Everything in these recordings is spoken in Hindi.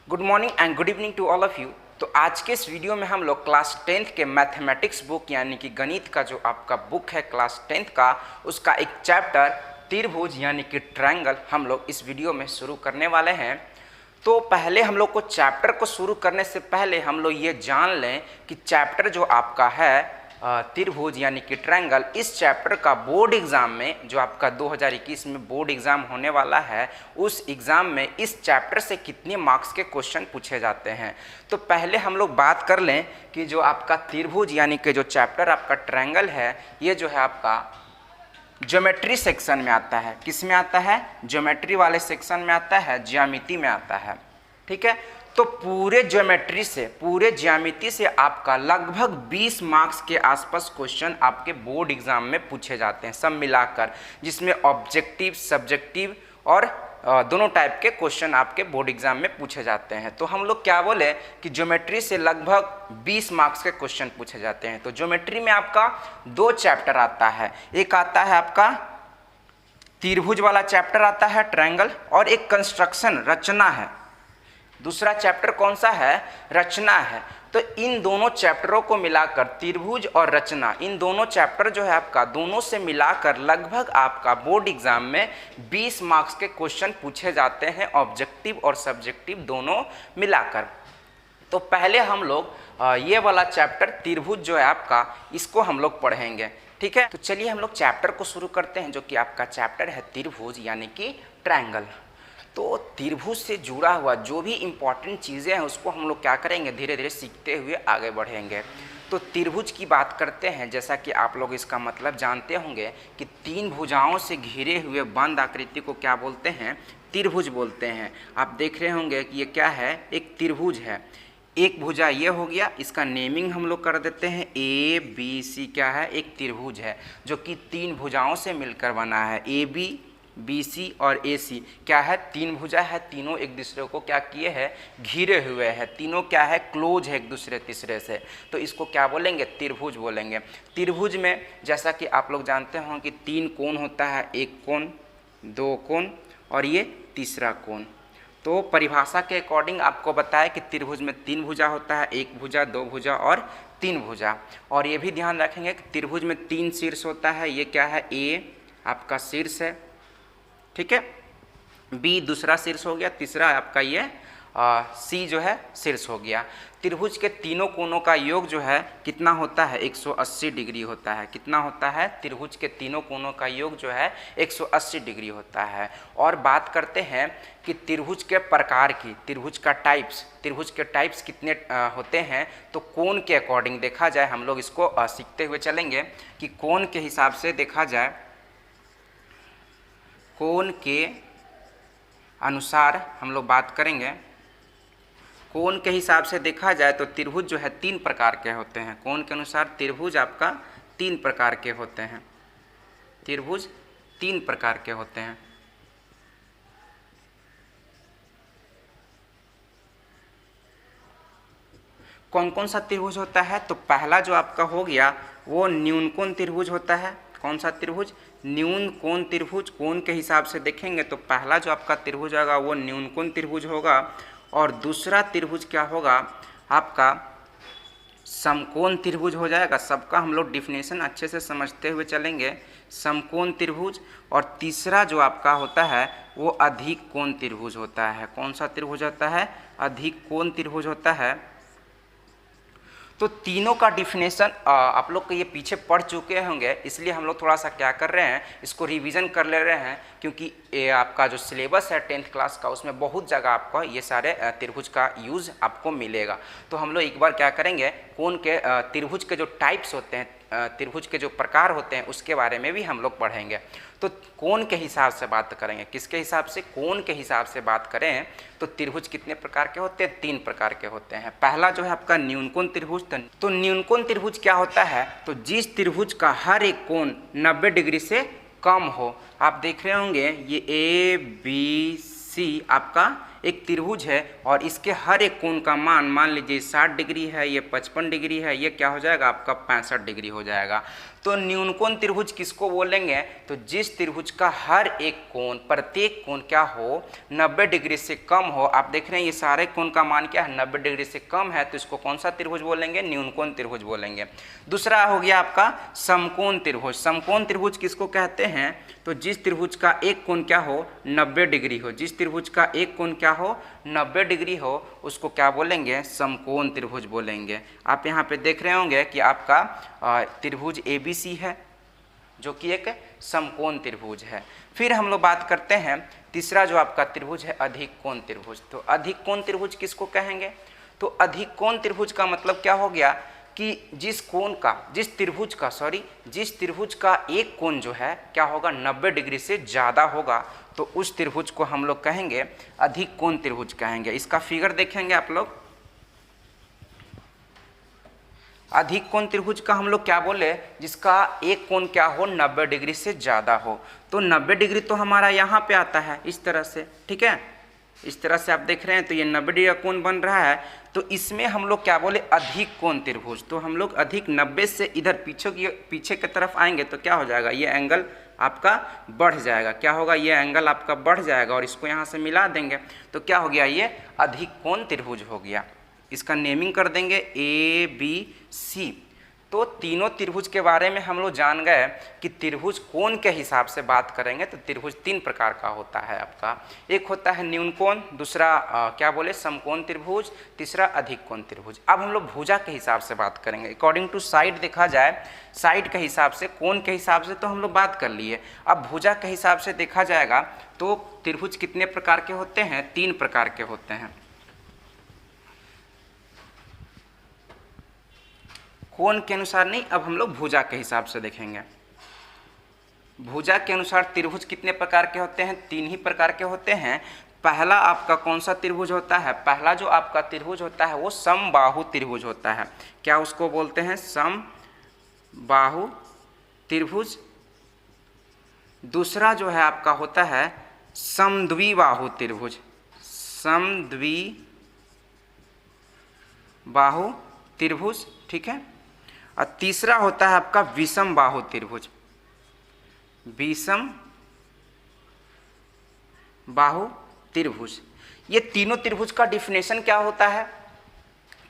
Good morning and good evening to all of you. तो आज के इस वीडियो में हम लोग क्लास 10th के मैथमेटिक्स बुक यानी कि गणित का जो आपका बुक है क्लास 10th का, उसका एक चैप्टर त्रिभुज यानी कि ट्रायंगल हम लोग इस वीडियो में शुरू करने वाले हैं। तो पहले हम लोग को चैप्टर को शुरू करने से पहले हम लोग ये जान लें कि चैप्टर जो आपका है त्रिभुज यानी कि ट्रायंगल, इस चैप्टर का बोर्ड एग्ज़ाम में जो आपका 2021 में बोर्ड एग्ज़ाम होने वाला है, उस एग्ज़ाम में इस चैप्टर से कितने मार्क्स के क्वेश्चन पूछे जाते हैं। तो पहले हम लोग बात कर लें कि जो आपका त्रिभुज यानी कि जो चैप्टर आपका ट्रायंगल है, ये जो है आपका ज्योमेट्री सेक्शन में आता है। किस में आता है? ज्योमेट्री वाले सेक्शन में आता है, ज्यामिति में आता है। ठीक है, तो पूरे ज्यामिति से आपका लगभग 20 मार्क्स के आसपास क्वेश्चन आपके बोर्ड एग्जाम में पूछे जाते हैं सब मिलाकर, जिसमें ऑब्जेक्टिव, सब्जेक्टिव और दोनों टाइप के क्वेश्चन आपके बोर्ड एग्जाम में पूछे जाते हैं। तो हम लोग क्या बोले कि ज्योमेट्री से लगभग 20 मार्क्स के क्वेश्चन पूछे जाते हैं। तो ज्योमेट्री में आपका 2 चैप्टर आता है, एक आता है आपका त्रिभुज वाला चैप्टर आता है ट्रायंगल, और एक कंस्ट्रक्शन रचना है। दूसरा चैप्टर कौन सा है? रचना है। तो इन दोनों चैप्टरों को मिलाकर त्रिभुज और रचना, इन दोनों चैप्टर जो है आपका, दोनों से मिलाकर लगभग आपका बोर्ड एग्जाम में 20 मार्क्स के क्वेश्चन पूछे जाते हैं, ऑब्जेक्टिव और सब्जेक्टिव दोनों मिलाकर। तो पहले हम लोग ये वाला चैप्टर त्रिभुज जो है आपका, इसको हम लोग पढ़ेंगे। ठीक है, तो चलिए हम लोग चैप्टर को शुरू करते हैं, जो कि आपका चैप्टर है त्रिभुज यानी कि ट्रायंगल। तो त्रिभुज से जुड़ा हुआ जो भी इम्पॉर्टेंट चीज़ें हैं उसको हम लोग क्या करेंगे, धीरे धीरे सीखते हुए आगे बढ़ेंगे। तो त्रिभुज की बात करते हैं, जैसा कि आप लोग इसका मतलब जानते होंगे कि 3 भुजाओं से घिरे हुए बंद आकृति को क्या बोलते हैं? त्रिभुज बोलते हैं। आप देख रहे होंगे कि ये क्या है, एक त्रिभुज है। एक भुजा ये हो गया, इसका नेमिंग हम लोग कर देते हैं ABC, क्या है? एक त्रिभुज है जो कि 3 भुजाओं से मिलकर बना है। AB, BC और AC क्या है? 3 भुजा है, तीनों एक दूसरे को क्या किए हैं? घिरे हुए हैं। तीनों क्या है? क्लोज है एक दूसरे तीसरे से। तो इसको क्या बोलेंगे? त्रिभुज बोलेंगे। त्रिभुज में जैसा कि आप लोग जानते हों कि 3 कोण होता है, एक कोण, 2 कोण और ये तीसरा कोण। तो परिभाषा के अकॉर्डिंग आपको बताया कि त्रिभुज में 3 भुजा होता है, 1 भुजा, 2 भुजा और 3 भुजा। और ये भी ध्यान रखेंगे कि त्रिभुज में 3 शीर्ष होता है। ये क्या है? A आपका शीर्ष है, ठीक है, B दूसरा शीर्ष हो गया, तीसरा आपका ये C जो है शीर्ष हो गया। त्रिभुज के तीनों कोणों का योग जो है कितना होता है? 180 डिग्री होता है। कितना होता है? त्रिभुज के तीनों कोणों का योग जो है 180 डिग्री होता है। और बात करते हैं कि त्रिभुज के प्रकार की, त्रिभुज के टाइप्स कितने होते हैं। तो कोण के अकॉर्डिंग देखा जाए, हम लोग इसको सीखते हुए चलेंगे कि कोण के हिसाब से देखा जाए, कोण के अनुसार हम लोग बात करेंगे। कोण के हिसाब से देखा जाए तो त्रिभुज जो है 3 प्रकार के होते हैं। कोण के अनुसार त्रिभुज आपका 3 प्रकार के होते हैं। त्रिभुज 3 प्रकार के होते हैं। कौन कौन सा त्रिभुज होता है? तो पहला जो आपका हो गया वो न्यून कोण त्रिभुज होता है। कौन सा त्रिभुज? न्यून कोण त्रिभुज। कोण के हिसाब से देखेंगे तो पहला जो आपका त्रिभुज होगा वो न्यून कोण त्रिभुज होगा। और दूसरा त्रिभुज क्या होगा आपका? समकोण त्रिभुज हो जाएगा। सबका हम लोग डिफिनेशन अच्छे से समझते हुए चलेंगे। समकोण त्रिभुज। और तीसरा जो आपका होता है वो अधिक कोण त्रिभुज होता है। कौन सा त्रिभुज होता है? अधिक कोण त्रिभुज होता है। तो तीनों का डिफिनेशन आप लोग को ये पीछे पढ़ चुके होंगे, इसलिए हम लोग थोड़ा सा क्या कर रहे हैं, इसको रिवीजन कर ले रहे हैं, क्योंकि ये आपका जो सिलेबस है 10th क्लास का, उसमें बहुत जगह आपको ये सारे त्रिभुज का यूज़ आपको मिलेगा। तो हम लोग एक बार क्या करेंगे, कोण के त्रिभुज के जो टाइप्स होते हैं, त्रिभुज के जो प्रकार होते हैं, उसके बारे में भी हम लोग पढ़ेंगे। तो कोण के हिसाब से बात करेंगे। किसके हिसाब से? कोण के हिसाब से बात करें तो त्रिभुज कितने प्रकार के होते हैं? 3 प्रकार के होते हैं। पहला जो है आपका न्यून कोण त्रिभुज। तो न्यून कोण त्रिभुज क्या होता है? तो जिस त्रिभुज का हर एक कोण 90 डिग्री से कम हो। आप देख रहे होंगे ये ABC आपका एक त्रिभुज है और इसके हर एक कोण का मान लीजिए 60 डिग्री है, ये 55 डिग्री है, ये क्या हो जाएगा आपका 65 डिग्री हो जाएगा। तो न्यूनकोण त्रिभुज किसको बोलेंगे? तो जिस त्रिभुज का हर एक कोण, प्रत्येक कोण क्या हो 90 डिग्री से कम हो। आप देख रहे हैं ये सारे कोण का मान क्या है 90 डिग्री से कम है, तो इसको कौन सा त्रिभुज बोलेंगे? न्यूनकोण त्रिभुज बोलेंगे। दूसरा हो गया आपका समकोण त्रिभुज। समकोण त्रिभुज किसको कहते हैं? तो जिस त्रिभुज का एक कोण क्या हो 90 डिग्री हो, जिस त्रिभुज का एक कोण क्या हो 90 डिग्री हो, उसको क्या बोलेंगे? समकोण त्रिभुज बोलेंगे। आप यहाँ पे देख रहे होंगे कि आपका त्रिभुज ABC है जो कि एक समकोण त्रिभुज है। फिर हम लोग बात करते हैं तीसरा जो आपका त्रिभुज है अधिक कोण त्रिभुज। तो अधिक कोण त्रिभुज किसको कहेंगे? तो अधिक कोण त्रिभुज का मतलब क्या हो गया कि जिस त्रिभुज का एक कोण जो है क्या होगा 90 डिग्री से ज़्यादा होगा, तो उस त्रिभुज को हम लोग कहेंगे अधिक कोण त्रिभुज कहेंगे। इसका फिगर देखेंगे आप लोग। अधिक कोण त्रिभुज का हम लोग क्या बोले? जिसका एक कोण क्या हो 90 डिग्री से ज़्यादा हो। तो 90 डिग्री तो हमारा यहाँ पे आता है इस तरह से, ठीक है, इस तरह से आप देख रहे हैं। तो ये 90 डिग्री का कोण बन रहा है, तो इसमें हम लोग क्या बोले? अधिक कोण त्रिभुज। तो हम लोग अधिक 90 से इधर पीछे की तरफ आएंगे तो क्या हो जाएगा? ये एंगल आपका बढ़ जाएगा। क्या होगा? ये एंगल आपका बढ़ जाएगा और इसको यहाँ से मिला देंगे तो क्या हो गया? ये अधिक कोण त्रिभुज हो गया। इसका नेमिंग कर देंगे ABC। तो तीनों त्रिभुज के बारे में हम लोग जान गए कि त्रिभुज कोण के हिसाब से बात करेंगे तो त्रिभुज तीन प्रकार का होता है आपका। एक होता है न्यूनकोण, दूसरा क्या बोले समकोण त्रिभुज, तीसरा अधिक कोण त्रिभुज। अब हम लोग भुजा के हिसाब से बात करेंगे। अकॉर्डिंग टू साइड देखा जाए, साइड के हिसाब से, कोण के हिसाब से तो हम लोग बात कर लिए। अब भुजा के हिसाब से देखा जाएगा तो त्रिभुज कितने प्रकार के होते हैं? 3 प्रकार के होते हैं। कोण के अनुसार नहीं, अब हम लोग भुजा के हिसाब से देखेंगे। भुजा के अनुसार त्रिभुज कितने प्रकार के होते हैं? 3 ही प्रकार के होते हैं। पहला आपका कौन सा त्रिभुज होता है? पहला जो आपका त्रिभुज होता है वो समबाहु त्रिभुज होता है। क्या उसको बोलते हैं? समबाहु त्रिभुज। दूसरा जो है आपका होता है समद्विबाहु त्रिभुज, समद्विबाहु त्रिभुज, ठीक है। और तीसरा होता है आपका विषम बाहु त्रिभुज, विषम बाहु त्रिभुज। ये तीनों त्रिभुज का डिफिनेशन क्या होता है?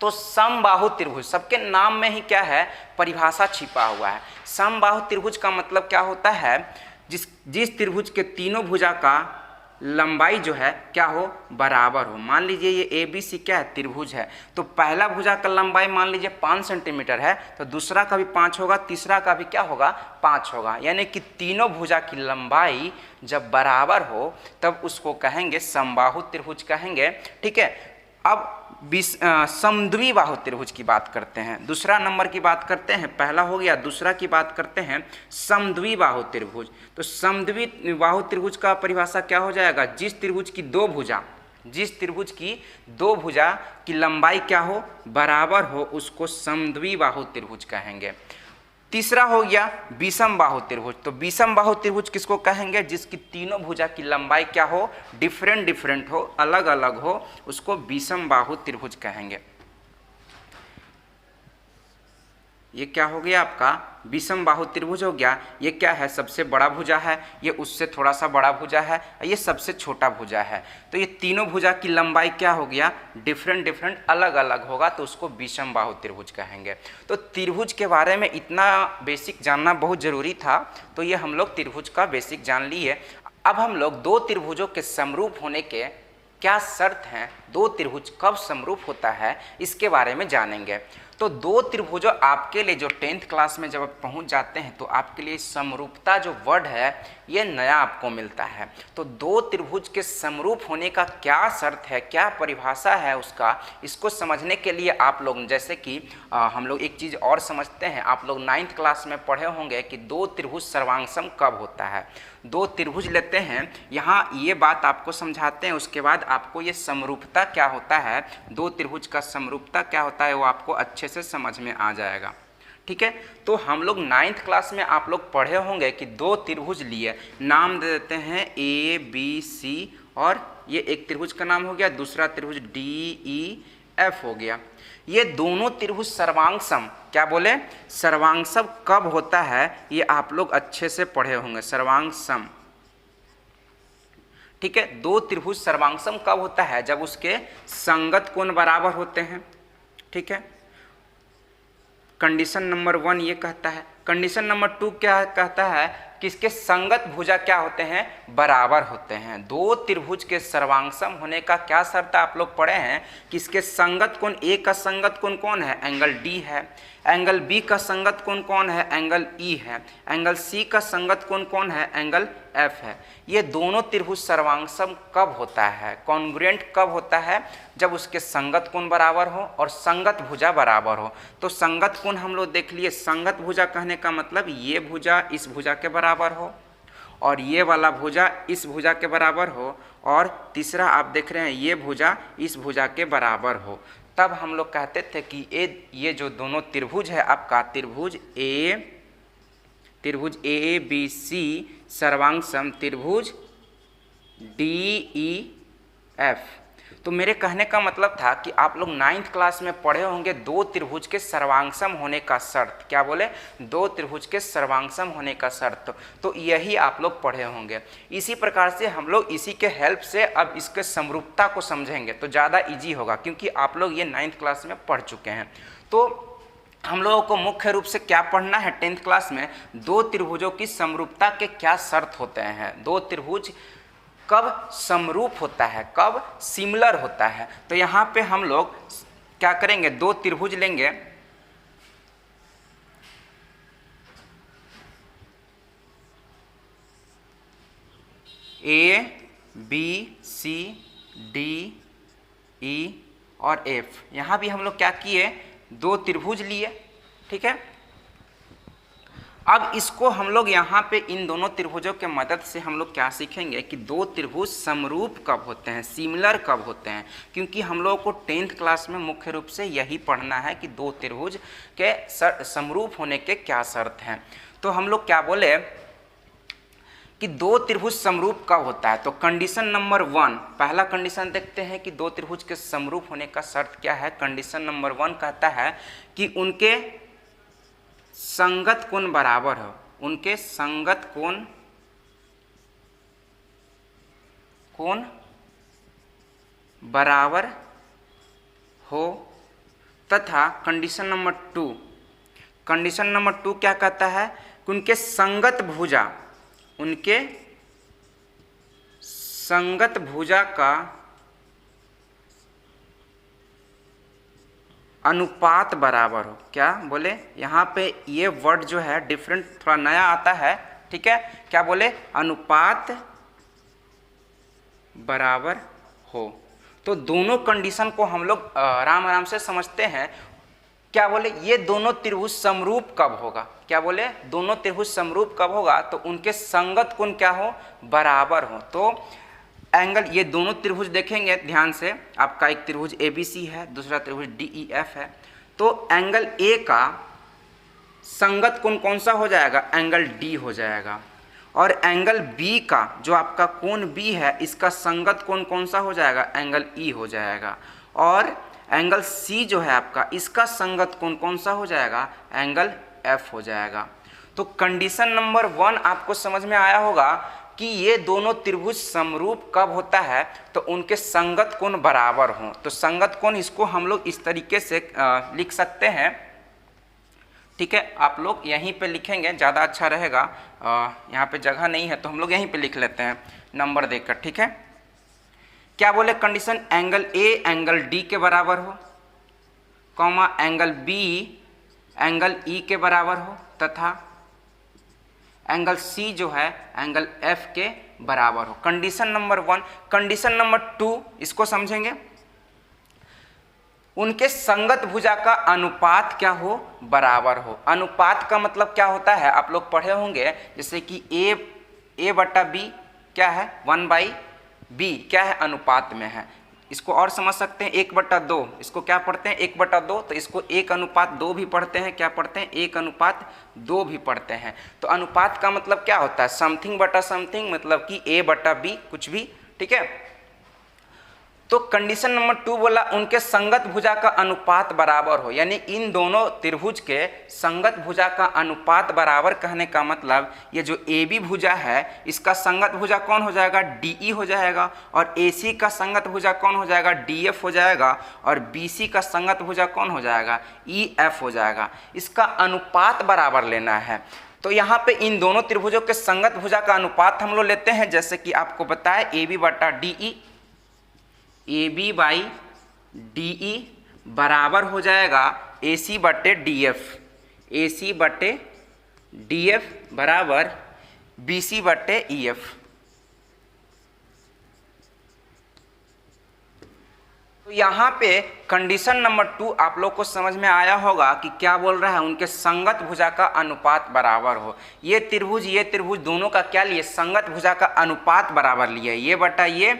तो समबाहु त्रिभुज, सबके नाम में ही क्या है? परिभाषा छिपा हुआ है। समबाहु त्रिभुज का मतलब क्या होता है? जिस त्रिभुज के तीनों भुजा का लंबाई जो है क्या हो? बराबर हो। मान लीजिए ये ABC क्या है? त्रिभुज है, तो पहला भुजा का लंबाई मान लीजिए 5 सेंटीमीटर है, तो दूसरा का भी 5 होगा, तीसरा का भी क्या होगा? 5 होगा। यानी कि तीनों भुजा की लंबाई जब बराबर हो तब उसको कहेंगे समबाहु त्रिभुज कहेंगे, ठीक है। अब समद्विबाहु त्रिभुज की बात करते हैं। दूसरा नंबर की बात करते हैं, पहला हो गया, दूसरा की बात करते हैं समद्विबाहु त्रिभुज। तो समद्विबाहु त्रिभुज का परिभाषा क्या हो जाएगा? जिस त्रिभुज की दो भुजा की लंबाई क्या हो? बराबर हो, उसको समद्विबाहु त्रिभुज कहेंगे। तीसरा हो गया विषम बाहु त्रिभुज। तो विषम बाहु त्रिभुज किसको कहेंगे? जिसकी तीनों भुजा की लंबाई क्या हो? डिफरेंट हो, अलग अलग हो, उसको विषम बाहु त्रिभुज कहेंगे। ये क्या हो गया आपका? विषम बाहु त्रिभुज हो गया। ये क्या है? सबसे बड़ा भुजा है, ये उससे थोड़ा सा बड़ा भुजा है, ये सबसे छोटा भुजा है। तो ये तीनों भुजा की लंबाई क्या हो गया? डिफरेंट अलग अलग होगा, तो उसको विषम बाहु त्रिभुज कहेंगे। तो त्रिभुज के बारे में इतना बेसिक जानना बहुत ज़रूरी था, तो ये हम लोग त्रिभुज का बेसिक जान लिए। अब हम लोग दो त्रिभुजों के समरूप होने के क्या शर्त हैं, दो त्रिभुज कब समरूप होता है, इसके बारे में जानेंगे। तो दो त्रिभुजों आपके लिए जो 10th क्लास में जब आप पहुंच जाते हैं तो आपके लिए समरूपता जो वर्ड है ये नया आपको मिलता है। तो दो त्रिभुज के समरूप होने का क्या शर्त है, क्या परिभाषा है उसका, इसको समझने के लिए आप लोग जैसे कि हम लोग एक चीज़ और समझते हैं। आप लोग 9th क्लास में पढ़े होंगे कि दो त्रिभुज सर्वांगसम कब होता है। दो त्रिभुज लेते हैं, यहाँ ये बात आपको समझाते हैं, उसके बाद आपको ये समरूपता क्या होता है, दो त्रिभुज का समरूपता क्या होता है वो आपको अच्छे से समझ में आ जाएगा। ठीक है, तो हम लोग 9th क्लास में आप लोग पढ़े होंगे कि दो त्रिभुज लिए, नाम दे देते हैं A B C और ये एक त्रिभुज का नाम हो गया, दूसरा त्रिभुज DEF हो गया। ये दोनों त्रिभुज सर्वांग सम, क्या बोले, सर्वांग सम कब होता है, ये आप लोग अच्छे से पढ़े होंगे, सर्वांग सम। ठीक है, दो त्रिभुज सर्वांग सम कब होता है, जब उसके संगत कोण बराबर होते हैं। ठीक है, कंडीशन नंबर 1 ये कहता है। कंडीशन नंबर 2 क्या कहता है कि इसके संगत भुजा क्या होते हैं, बराबर होते हैं। दो त्रिभुज के सर्वांग सम होने का क्या शर्त है, आप लोग पढ़े हैं कि इसके संगत कोण, ए का संगत कोण कौन है, एंगल D है। एंगल B का संगत कोण कौन है, एंगल E है। एंगल C का संगत कोण कौन है, एंगल F है। ये दोनों त्रिभुज सर्वांग सम कब होता है, कॉन्ग्रुएंट कब होता है, जब उसके संगत कोण बराबर हो और संगत भुजा बराबर हो। तो संगत कोण हम लोग देख लिए, संगत भुजा कहने का मतलब ये भुजा इस भुजा के बराबर हो और ये वाला भुजा इस भुजा के बराबर हो, और तीसरा आप देख रहे हैं ये भुजा इस भुजा के बराबर हो। तब हम लोग कहते थे कि ये जो दोनों त्रिभुज है आपका, त्रिभुज ABC सर्वांग सम त्रिभुज DEF। तो मेरे कहने का मतलब था कि आप लोग 9th क्लास में पढ़े होंगे दो त्रिभुज के सर्वांग सम होने का शर्त, क्या बोले, दो त्रिभुज के सर्वांग सम होने का शर्त, तो यही आप लोग पढ़े होंगे। इसी प्रकार से हम लोग इसी के हेल्प से अब इसके समरूपता को समझेंगे तो ज़्यादा इजी होगा, क्योंकि आप लोग ये 9th क्लास में पढ़ चुके हैं। तो हम लोगों को मुख्य रूप से क्या पढ़ना है 10th क्लास में, दो त्रिभुजों की समरूपता के क्या शर्त होते हैं, दो त्रिभुज कब समरूप होता है, कब सिमिलर होता है। तो यहाँ पे हम लोग क्या करेंगे, दो त्रिभुज लेंगे, ABCDE और F। यहाँ भी हम लोग क्या किए, दो त्रिभुज लिए। ठीक है, अब इसको हम लोग यहाँ पे इन दोनों त्रिभुजों के मदद से हम लोग क्या सीखेंगे कि दो त्रिभुज समरूप कब होते हैं, सिमिलर कब होते हैं। क्योंकि हम लोगों को 10th क्लास में मुख्य रूप से यही पढ़ना है कि दो त्रिभुज के समरूप होने के क्या शर्त हैं। तो हम लोग क्या बोले कि दो त्रिभुज समरूप कब होता है। तो कंडीशन नंबर 1, पहला कंडीशन देखते हैं कि दो त्रिभुज के समरूप होने का शर्त क्या है। कंडीशन नंबर 1 कहता है कि उनके संगत कोण बराबर हो, उनके संगत कोण बराबर हो, तथा कंडीशन नंबर 2, कंडीशन नंबर 2 क्या कहता है कि उनके संगत भुजा, उनके संगत भुजा का अनुपात बराबर हो। क्या बोले, यहाँ पे ये वर्ड जो है डिफरेंट थोड़ा नया आता है। ठीक है, क्या बोले, अनुपात बराबर हो। तो दोनों कंडीशन को हम लोग आराम आराम से समझते हैं। क्या बोले, ये दोनों त्रिभुज समरूप कब होगा, क्या बोले, दोनों त्रिभुज समरूप कब होगा, तो उनके संगत कोण क्या हो, बराबर हो। तो एंगल, ये दोनों त्रिभुज देखेंगे ध्यान से, आपका एक त्रिभुज ABC है, दूसरा त्रिभुज DEF है। तो एंगल A का संगत कोण कौन सा हो जाएगा, एंगल D हो जाएगा। और एंगल B का जो आपका कोण B है, इसका संगत कोण कौन सा हो जाएगा, एंगल E हो जाएगा। और एंगल C जो है आपका, इसका संगत कोण कौन सा हो जाएगा, एंगल F हो जाएगा। तो कंडीशन नंबर 1 आपको समझ में आया होगा कि ये दोनों त्रिभुज समरूप कब होता है, तो उनके संगत कोण बराबर हों। तो संगत कोण इसको हम लोग इस तरीके से लिख सकते हैं। ठीक है, आप लोग यहीं पे लिखेंगे, ज़्यादा अच्छा रहेगा। यहाँ पे जगह नहीं है तो हम लोग यहीं पे लिख लेते हैं नंबर देकर। ठीक है, क्या बोले, condition angle A angle D के बराबर हो, comma angle B angle E के बराबर हो, तथा एंगल C जो है एंगल F के बराबर हो। Condition number 1। कंडीशन नंबर 2 इसको समझेंगे, उनके संगत भुजा का अनुपात क्या हो, बराबर हो। अनुपात का मतलब क्या होता है, आप लोग पढ़े होंगे, जैसे कि A बटा B क्या है, 1/B क्या है, अनुपात में है। इसको और समझ सकते हैं, 1/2, इसको क्या पढ़ते हैं, 1/2, तो इसको 1:2 भी पढ़ते हैं, क्या पढ़ते हैं, 1:2 भी पढ़ते हैं। तो अनुपात का मतलब क्या होता है, समथिंग बटा समथिंग, मतलब कि A बटा B कुछ भी। ठीक है, तो कंडीशन नंबर 2 बोला उनके संगत भुजा का अनुपात बराबर हो, यानी इन दोनों त्रिभुज के संगत भुजा का अनुपात बराबर कहने का मतलब ये जो AB भुजा है इसका संगत भुजा कौन हो जाएगा, DE हो जाएगा, और AC का संगत भुजा कौन हो जाएगा, DF हो जाएगा, और BC का संगत भुजा कौन हो जाएगा, EF हो जाएगा। इसका अनुपात बराबर लेना है। तो यहाँ पे इन दोनों त्रिभुजों के संगत भुजा का अनुपात हम लोग लेते हैं, जैसे कि आपको बताया AB बटा DE, AB बाई DE बराबर हो जाएगा AC बटे DF, AC बटे DF बराबर BC बटे EF। तो यहाँ पे कंडीशन नंबर 2 आप लोग को समझ में आया होगा कि क्या बोल रहा है, उनके संगत भुजा का अनुपात बराबर हो। ये त्रिभुज दोनों का क्या लिए, संगत भुजा का अनुपात बराबर लिए, ये बटा ये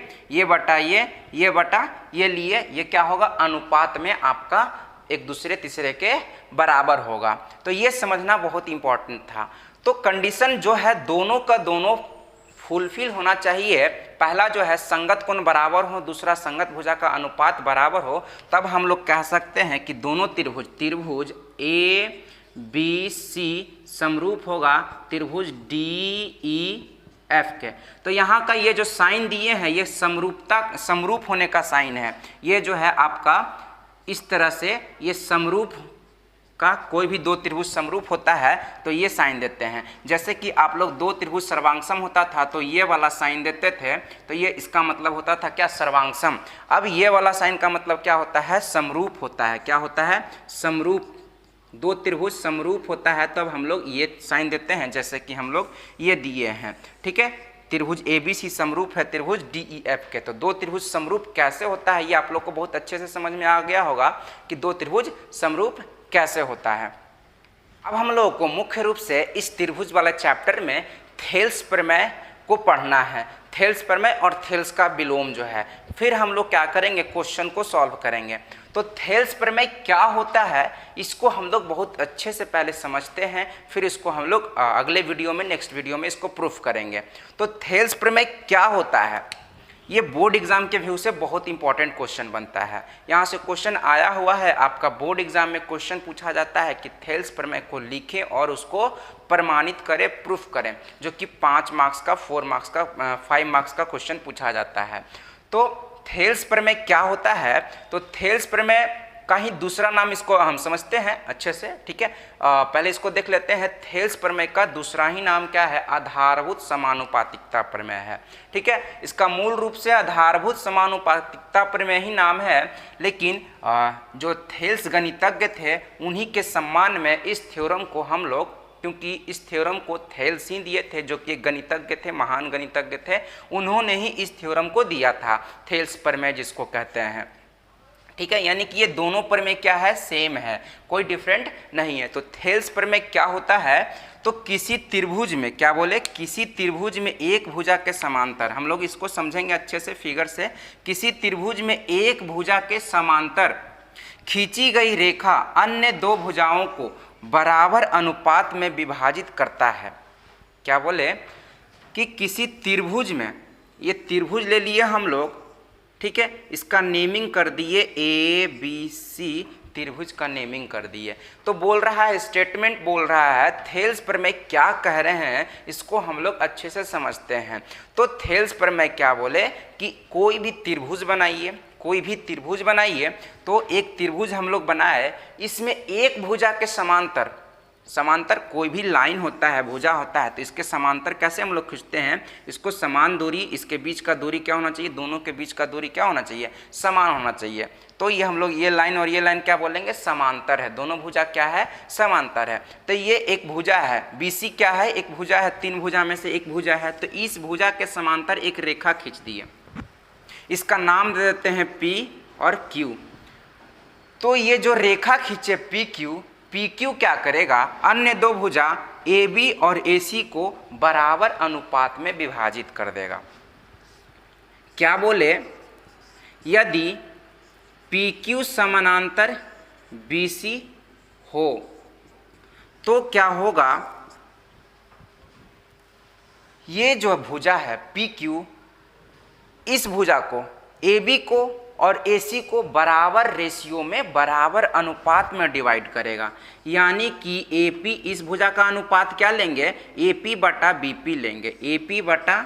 बटा ये बटा ये लिए, ये क्या होगा, अनुपात में आपका एक दूसरे तीसरे के बराबर होगा। तो ये समझना बहुत इंपॉर्टेंट था। तो कंडीशन जो है दोनों का दोनों फुलफिल होना चाहिए। पहला जो है संगत कोण बराबर हो, दूसरा संगत भुजा का अनुपात बराबर हो, तब हम लोग कह सकते हैं कि दोनों त्रिभुज ABC समरूप होगा त्रिभुज DEF के। तो यहाँ का ये जो साइन दिए हैं ये समरूप होने का साइन है। ये जो है आपका इस तरह से ये समरूप का कोई भी दो त्रिभुज समरूप होता है तो ये साइन देते हैं। जैसे कि आप लोग दो त्रिभुज सर्वांगसम होता था तो ये वाला साइन देते थे, तो ये इसका मतलब होता था क्या, सर्वांगसम। अब ये वाला साइन का मतलब क्या होता है, समरूप होता है। क्या होता है, समरूप। दो त्रिभुज समरूप होता है तब हम लोग ये साइन देते हैं, जैसे कि हम लोग ये दिए हैं। ठीक है, त्रिभुज ABC समरूप है त्रिभुज DEF के। तो दो त्रिभुज समरूप कैसे होता है ये आप लोग को बहुत अच्छे से समझ में आ गया होगा कि दो त्रिभुज समरूप कैसे होता है। अब हम लोगों को मुख्य रूप से इस त्रिभुज वाले चैप्टर में थेल्स प्रमेय को पढ़ना है। थेल्स प्रमेय और थेल्स का विलोम जो है, फिर हम लोग क्या करेंगे, क्वेश्चन को सॉल्व करेंगे। तो थेल्स प्रमेय क्या होता है इसको हम लोग बहुत अच्छे से पहले समझते हैं, फिर इसको हम लोग अगले वीडियो में, नेक्स्ट वीडियो में इसको प्रूफ करेंगे। तो थेल्स प्रमेय क्या होता है, ये बोर्ड एग्जाम के व्यू से बहुत इंपॉर्टेंट क्वेश्चन बनता है। यहाँ से क्वेश्चन आया हुआ है, आपका बोर्ड एग्जाम में क्वेश्चन पूछा जाता है कि थेल्स प्रमेय को लिखें और उसको प्रमाणित करें, प्रूफ करें, जो कि 5 मार्क्स का, 4 मार्क्स का, 5 मार्क्स का क्वेश्चन पूछा जाता है। तो थेल्स प्रमेय क्या होता है, तो थेल्स प्रमेय का ही दूसरा नाम इसको हम समझते हैं अच्छे से। ठीक है, पहले इसको देख लेते हैं। थेल्स प्रमेय का दूसरा ही नाम क्या है, आधारभूत समानुपातिकता प्रमेय है। ठीक है, इसका मूल रूप से आधारभूत समानुपातिकता प्रमेय ही नाम है, लेकिन जो थेल्स गणितज्ञ थे उन्हीं के सम्मान में इस थ्योरम को हम लोग, क्योंकि इस थ्योरम को थेल्स ही दिए थे जो कि गणितज्ञ थे, महान गणितज्ञ थे, उन्होंने ही इस थ्योरम को दिया था, थेल्स प्रमेय जिसको कहते हैं। ठीक है, यानी कि ये दोनों प्रमेय क्या है, सेम है, कोई डिफरेंट नहीं है। तो थेल्स प्रमेय क्या होता है, तो किसी त्रिभुज में, क्या बोले, किसी त्रिभुज में एक भुजा के समांतर, हम लोग इसको समझेंगे अच्छे से फिगर से, किसी त्रिभुज में एक भुजा के समांतर खींची गई रेखा अन्य दो भुजाओं को बराबर अनुपात में विभाजित करता है। क्या बोले कि किसी त्रिभुज में, ये त्रिभुज ले लिए हम लोग, ठीक है, इसका नेमिंग कर दिए ABC, त्रिभुज का नेमिंग कर दिए। तो बोल रहा है, स्टेटमेंट बोल रहा है, थेल्स प्रमेय क्या कह रहे हैं इसको हम लोग अच्छे से समझते हैं। तो थेल्स प्रमेय क्या बोले कि कोई भी त्रिभुज बनाइए, कोई भी त्रिभुज बनाइए, तो एक त्रिभुज हम लोग बनाए, इसमें एक भुजा के समांतर, समांतर कोई भी लाइन होता है, भुजा होता है, तो इसके समांतर कैसे हम लोग खींचते हैं, इसको समान दूरी, इसके बीच का दूरी क्या होना चाहिए, दोनों के बीच का दूरी क्या होना चाहिए, समान होना चाहिए। तो ये हम लोग ये लाइन और ये लाइन क्या बोलेंगे, समांतर है, दोनों भुजा क्या है, समांतर है। तो ये एक भुजा है, BC क्या है, एक भुजा है, 3 भुजा में से एक भुजा है, तो इस भुजा के समांतर एक रेखा खींच दिए, इसका नाम दे देते हैं P और Q। तो ये जो रेखा खींचे PQ क्या करेगा, अन्य दो भुजा AB और AC को बराबर अनुपात में विभाजित कर देगा। क्या बोले, यदि PQ समानांतर BC हो तो क्या होगा, ये जो भुजा है PQ, इस भुजा को AB को और AC को बराबर रेशियो में, बराबर अनुपात में डिवाइड करेगा। यानी कि AP इस भुजा का अनुपात क्या लेंगे, AP बटा BP लेंगे। AP बटा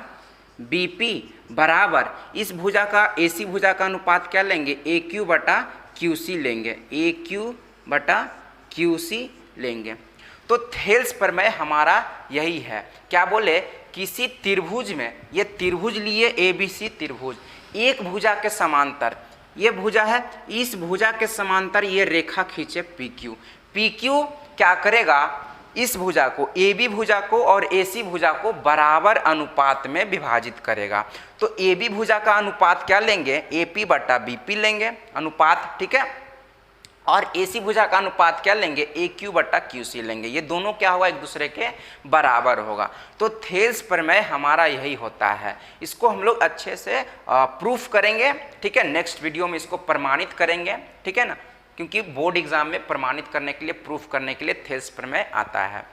BP बराबर इस भुजा का, AC भुजा का अनुपात क्या लेंगे, AQ बटा QC लेंगे। AQ बटा QC लेंगे। तो थेल्स प्रमेय हमारा यही है। क्या बोले, किसी त्रिभुज में, ये त्रिभुज लिए ABC त्रिभुज, एक भुजा के समांतर, ये भुजा है, इस भुजा के समांतर ये रेखा खींचे PQ। PQ क्या करेगा, इस भुजा को, AB भुजा को और AC भुजा को बराबर अनुपात में विभाजित करेगा। तो AB भुजा का अनुपात क्या लेंगे, AP बटा BP लेंगे अनुपात, ठीक है। और AC भुजा का अनुपात क्या लेंगे, AQ बटा QC लेंगे। ये दोनों क्या होगा, एक दूसरे के बराबर होगा। तो थेल्स प्रमेय हमारा यही होता है। इसको हम लोग अच्छे से प्रूफ करेंगे, ठीक है। नेक्स्ट वीडियो में इसको प्रमाणित करेंगे, ठीक है ना, क्योंकि बोर्ड एग्जाम में प्रमाणित करने के लिए, प्रूफ करने के लिए थेल्स प्रमेय आता है।